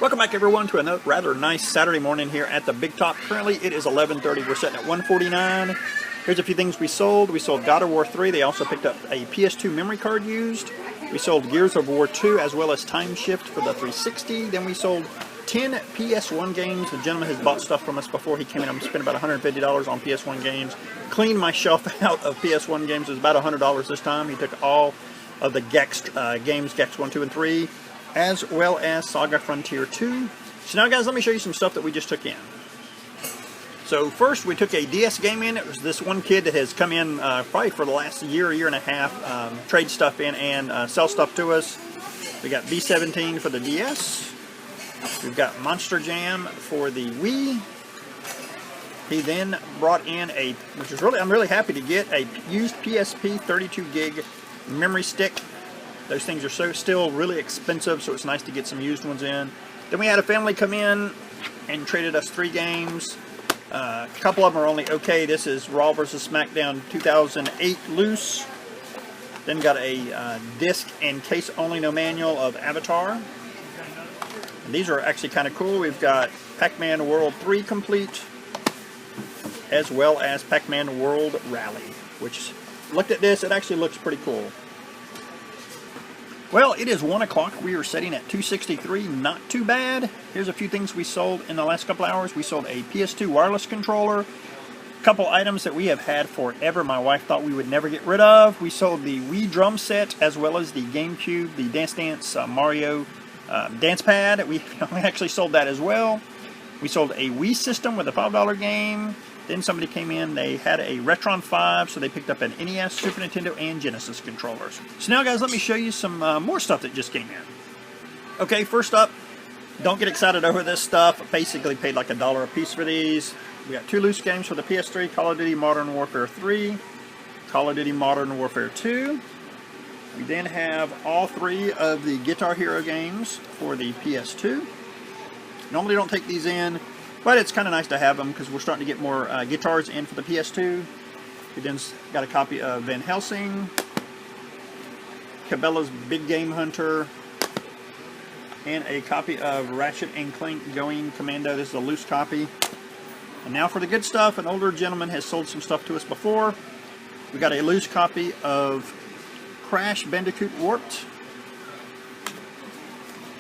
Welcome back everyone to a rather nice Saturday morning here at the Big Top. Currently it is 11:30. We're sitting at 149. Here's a few things we sold. We sold God of War 3. They also picked up a PS2 memory card used. We sold Gears of War 2 as well as Time Shift for the 360. Then we sold 10 PS1 games. The gentleman has bought stuff from us before he came in. I'm spending about $150 on PS1 games. Cleaned my shelf out of PS1 games. It was about $100 this time. He took all of the Gex games, Gex 1, 2, and 3. As well as Saga Frontier 2. So now guys, let me show you some stuff that we just took in. So first we took a DS game in. It was this one kid that has come in probably for the last year and a half, trade stuff in and sell stuff to us. We got B-17 for the DS. We've got Monster Jam for the Wii. He then brought in a, which is really, I'm really happy to get, a used PSP 32 gig memory stick. Those things are still really expensive, so it's nice to get some used ones in. Then we had a family come in and traded us 3 games. A couple of them are only okay. This is Raw vs. SmackDown 2008 loose. Then got a disc and case only, no manual of Avatar. And these are actually kind of cool. We've got Pac-Man World 3 complete, as well as Pac-Man World Rally, which, looked at this, it actually looks pretty cool. Well, it is 1 o'clock. We are sitting at 263. Not too bad. Here's a few things we sold in the last couple hours. We sold a PS2 wireless controller. A couple items that we have had forever. My wife thought we would never get rid of. We sold the Wii drum set as well as the GameCube, the Dance Dance Mario dance pad. We actually sold that as well. We sold a Wii system with a $5 game. Then somebody came in, they had a Retron 5, so they picked up an NES, Super Nintendo, and Genesis controllers. So now guys, let me show you some more stuff that just came in. Okay, first up, don't get excited over this stuff. I basically paid like $1 a piece for these. We got 2 loose games for the PS3, Call of Duty Modern Warfare 3, Call of Duty Modern Warfare 2. We then have all 3 of the Guitar Hero games for the PS2. Normally don't take these in, but it's kind of nice to have them because we're starting to get more guitars in for the PS2. We then got a copy of Van Helsing, Cabela's Big Game Hunter, and a copy of Ratchet and Clank Going Commando. This is a loose copy. And now for the good stuff. An older gentleman has sold some stuff to us before. We got a loose copy of Crash Bandicoot Warped.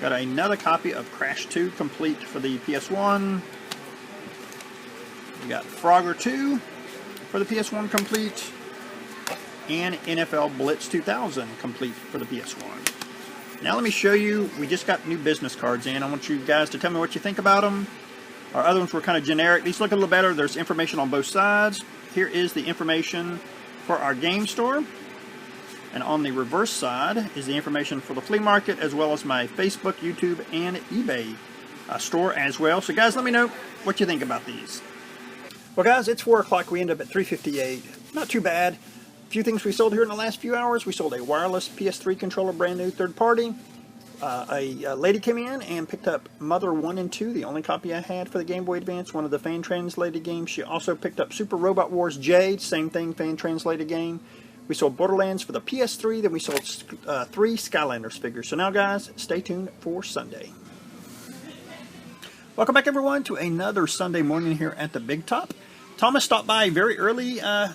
Got another copy of Crash 2 complete for the PS1. We got Frogger 2 for the PS1 complete, and NFL Blitz 2000 complete for the PS1. Now let me show you, we just got new business cards in. I want you guys to tell me what you think about them. Our other ones were kind of generic. These look a little better. There's information on both sides. Here is the information for our game store. And on the reverse side is the information for the flea market, as well as my Facebook, YouTube, and eBay store as well. So guys, let me know what you think about these. Well guys, it's 4 o'clock. We end up at 358. Not too bad. A few things we sold here in the last few hours. We sold a wireless PS3 controller, brand new, third party. A lady came in and picked up Mother 1 and 2, the only copy I had for the Game Boy Advance, one of the fan-translated games. She also picked up Super Robot Wars Jade, same thing, fan-translated game. We sold Borderlands for the PS3, then we sold 3 Skylanders figures. So now guys, stay tuned for Sunday. Welcome back everyone to another Sunday morning here at the Big Top. Thomas stopped by very early. I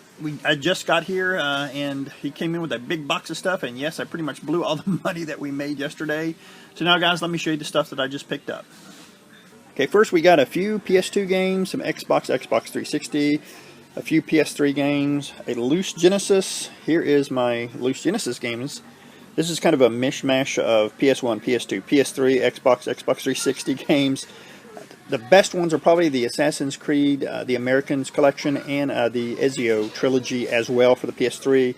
just got here and he came in with a big box of stuff, and yes, I pretty much blew all the money that we made yesterday. So now guys, let me show you the stuff that I just picked up. Okay, first we got a few PS2 games, some Xbox 360, a few PS3 games, a loose Genesis. Here is my loose Genesis games. This is kind of a mishmash of PS1, PS2, PS3, Xbox 360 games. The best ones are probably the Assassin's Creed, the Americans collection, and the Ezio trilogy as well for the PS3.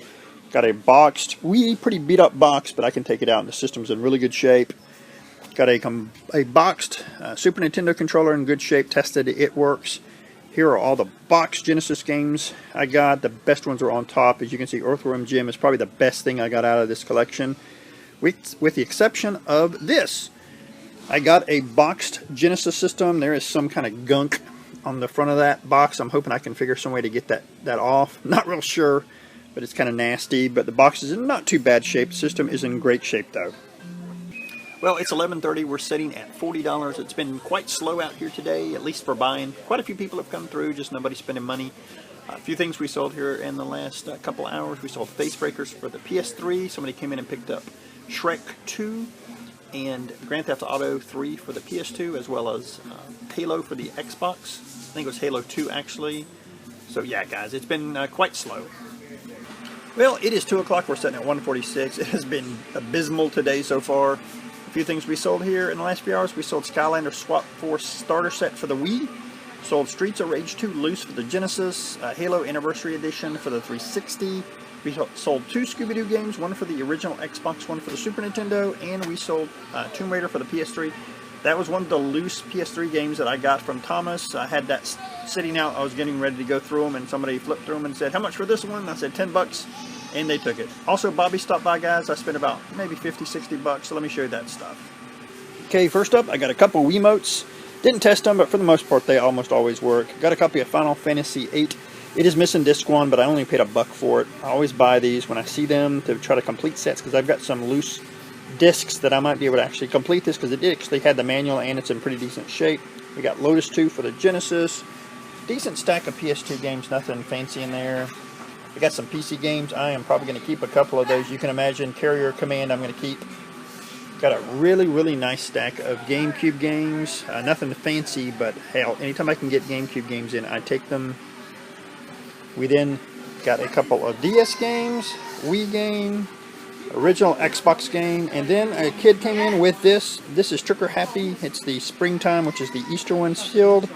Got a boxed, pretty beat up box, but I can take it out and the system's in really good shape. Got a boxed Super Nintendo controller in good shape, tested, it works. Here are all the boxed Genesis games I got. The best ones are on top. As you can see, Earthworm Jim is probably the best thing I got out of this collection, with the exception of this. I got a boxed Genesis system. There is some kind of gunk on the front of that box. I'm hoping I can figure some way to get that off. Not real sure, but it's kind of nasty. But the box is in not too bad shape. The system is in great shape though. Well, it's 11:30. We're sitting at $40. It's been quite slow out here today, at least for buying. Quite a few people have come through, just nobody spending money. A few things we sold here in the last couple hours. We sold face breakers for the PS3. Somebody came in and picked up Shrek 2 and Grand Theft Auto 3 for the PS2, as well as Halo for the Xbox. I think it was Halo 2 actually. So yeah, guys, it's been quite slow. Well, it is 2 o'clock. We're sitting at 146. It has been abysmal today so far. A few things we sold here in the last few hours. We sold Skylander Swap Force starter set for the Wii. Sold Streets of Rage 2 loose for the Genesis. Halo Anniversary Edition for the 360. We sold 2 Scooby-Doo games, one for the original Xbox, one for the Super Nintendo, and we sold Tomb Raider for the PS3. That was one of the loose PS3 games that I got from Thomas. I had that sitting out. I was getting ready to go through them, and somebody flipped through them and said, "How much for this one?" I said, $10, and they took it. Also, Bobby stopped by, guys. I spent about maybe $50, $60, so let me show you that stuff. Okay, first up, I got a couple Wiimotes. Didn't test them, but for the most part, they almost always work. Got a copy of Final Fantasy VIII. It is missing disc 1, but I only paid $1 for it. I always buy these when I see them to try to complete sets, because I've got some loose discs that I might be able to actually complete this, because it actually had the manual and it's in pretty decent shape. We got Lotus 2 for the Genesis. Decent stack of PS2 games, nothing fancy in there. We got some PC games. I am probably going to keep a couple of those. You can imagine Carrier Command I'm going to keep. Got a really, really nice stack of GameCube games. Nothing fancy, but hell, anytime I can get GameCube games in, I take them. We then got a couple of DS games, Wii game, original Xbox game, and then a kid came in with this. This is Trigger Happy. It's the Springtime, which is the Easter one sealed.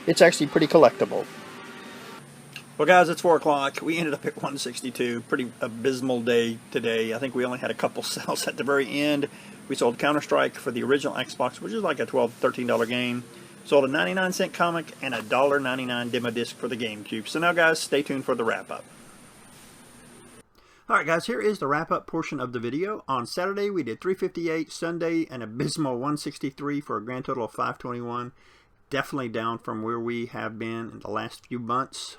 It's actually pretty collectible. Well, guys, it's 4 o'clock. We ended up at 162. Pretty abysmal day today. I think we only had a couple sales at the very end. We sold Counter-Strike for the original Xbox, which is like a $12, $13 game. Sold a 99-cent comic and a $1.99 demo disc for the GameCube. So now, guys, stay tuned for the wrap-up. Alright, guys, here is the wrap-up portion of the video. On Saturday, we did 358. Sunday, an abysmal 163 for a grand total of 521. Definitely down from where we have been in the last few months.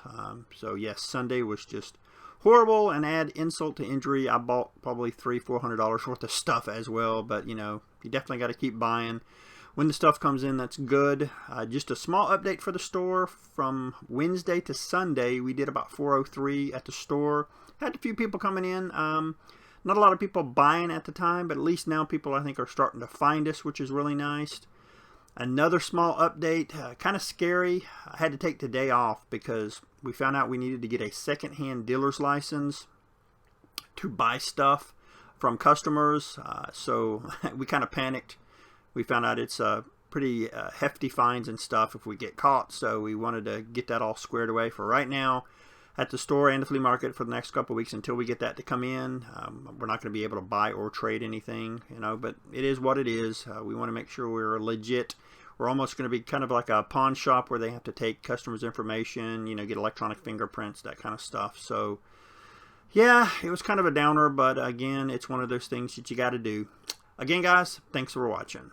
So, yes, Sunday was just horrible, and add insult to injury, I bought probably $300-400 worth of stuff as well. But, you know, you definitely got to keep buying. When the stuff comes in, that's good. Just a small update for the store. From Wednesday to Sunday, we did about 403 at the store. Had a few people coming in. Not a lot of people buying at the time, but at least now people, I think, are starting to find us, which is really nice. Another small update, kind of scary. I had to take the day off because we found out we needed to get a second-hand dealer's license to buy stuff from customers. So we kind of panicked. We found out it's pretty hefty fines and stuff if we get caught. So we wanted to get that all squared away for right now at the store and the flea market for the next couple of weeks until we get that to come in. We're not going to be able to buy or trade anything, you know, but it is what it is. We want to make sure we're legit. We're almost going to be kind of like a pawn shop where they have to take customers' information, you know, get electronic fingerprints, that kind of stuff. So, yeah, it was kind of a downer, but again, it's one of those things that you got to do. Again, guys, thanks for watching.